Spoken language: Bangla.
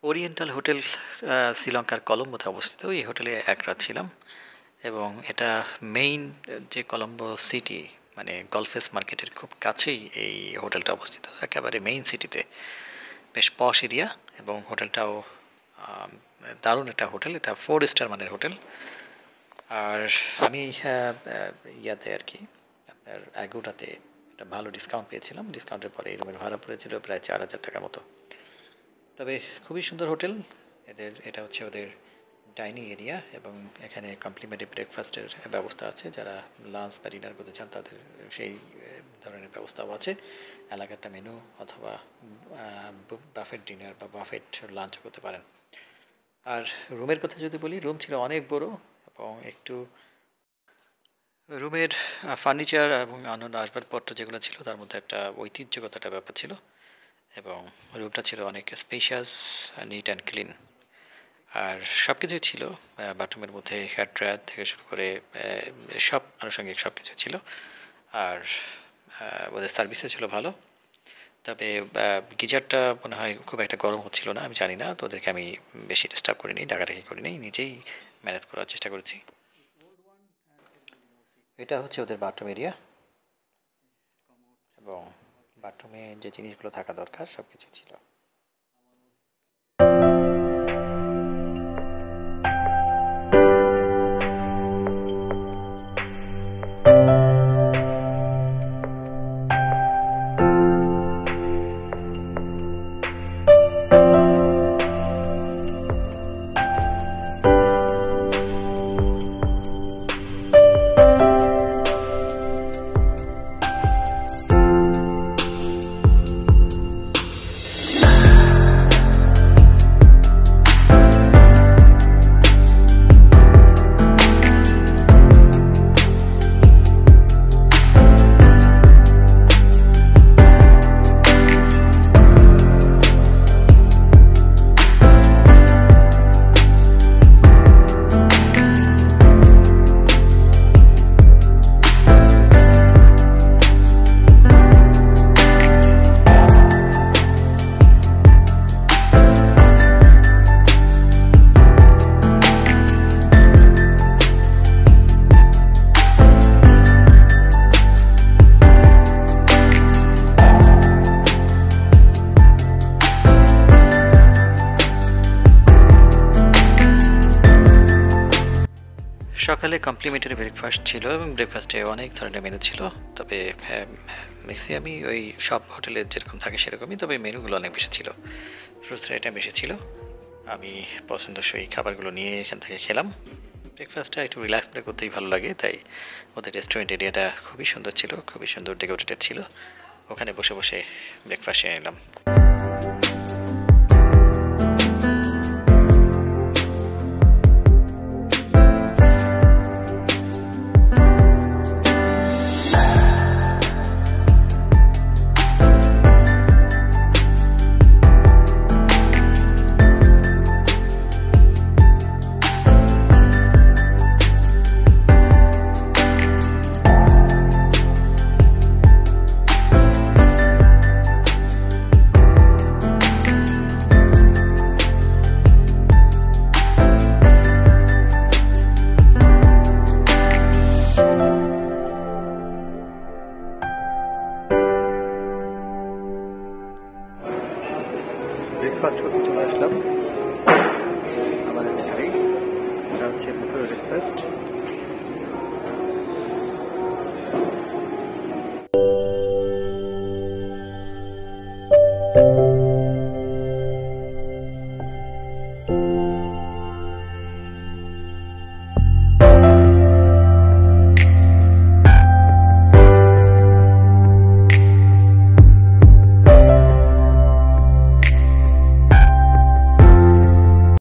ওরিয়েন্টাল হোটেল শ্রীলঙ্কার কলম্বোতে অবস্থিত। এই হোটেলে এক রাত ছিলাম এবং এটা মেইন যে কলম্বো সিটি মানে গলফেস মার্কেটের খুব কাছেই এই হোটেলটা অবস্থিত, একেবারে মেইন সিটিতে। বেশ পশ এরিয়া এবং হোটেলটাও দারুণ একটা হোটেল, এটা 4 স্টার মানের হোটেল। আর আমি ইয়াতে আর কি আপনার অ্যাগোটাতে একটা ভালো ডিসকাউন্ট পেয়েছিলাম। ডিসকাউন্টের পরে এই রুমের ভাড়া পড়েছিল প্রায় 4,000 টাকার মতো। তবে খুবই সুন্দর হোটেল। এটা হচ্ছে ওদের ডাইনিং এরিয়া এবং এখানে কমপ্লিমেন্টারি ব্রেকফাস্টের ব্যবস্থা আছে। যারা লাঞ্চ বা ডিনার করতে চান তাদের সেই ধরনের ব্যবস্থাও আছে। এলাকাটা মেনু অথবা বাফেট ডিনার বা বাফেট লাঞ্চ করতে পারেন। আর রুমের কথা যদি বলি, রুম ছিল অনেক বড় এবং একটু রুমের ফার্নিচার এবং অন্যান্য আসবাবপত্র যেগুলো ছিল তার মধ্যে একটা ঐতিহ্যগত একটা ব্যাপার ছিল এবং রুমটা ছিল অনেক স্পেশাস, নিট অ্যান্ড ক্লিন। আর সব কিছুই ছিল, বাথরুমের মধ্যে হেয়ার ড্রায়ার থেকে শুরু করে সব আনুষঙ্গিক সব কিছু ছিল। আর ওদের সার্ভিসও ছিল ভালো। তবে গিজারটা মনে হয় খুব একটা গরম হচ্ছিল না, আমি জানি না। তো ওদেরকে আমি বেশি ডিস্টার্ব করিনি, ডাকাডাকি করিনি, নিজেই ম্যানেজ করার চেষ্টা করেছি। এটা হচ্ছে ওদের বাথরুম এরিয়া এবং বাথরুমে যে জিনিসগুলো থাকা দরকার সব কিছু ছিল। সকালে কমপ্লিমেন্টারি ব্রেকফাস্ট ছিল এবং ব্রেকফাস্টে অনেক ধরনের মেনু ছিল। তবে ম্যাক্সিমামই ওই সব হোটেলে যেরকম থাকে সেরকমই, তবে মেনুগুলো অনেক বেশি ছিল, ফ্রুটসের আইটেম বেশি ছিল। আমি পছন্দসই খাবারগুলো নিয়ে এখান থেকে খেলাম। ব্রেকফাস্টটা একটু রিল্যাক্স করতেই ভালো লাগে, তাই ওদের রেস্টুরেন্ট এরিয়াটা খুবই সুন্দর ছিল, খুবই সুন্দর ডেকোরেটেড ছিল। ওখানে বসে বসে ব্রেকফাস্ট সেরে নিলাম। ব্রেকফাস্ট করতে চলে আসলাম আমাদের এখানেই। এটা হচ্ছে বুফে ব্রেকফাস্ট।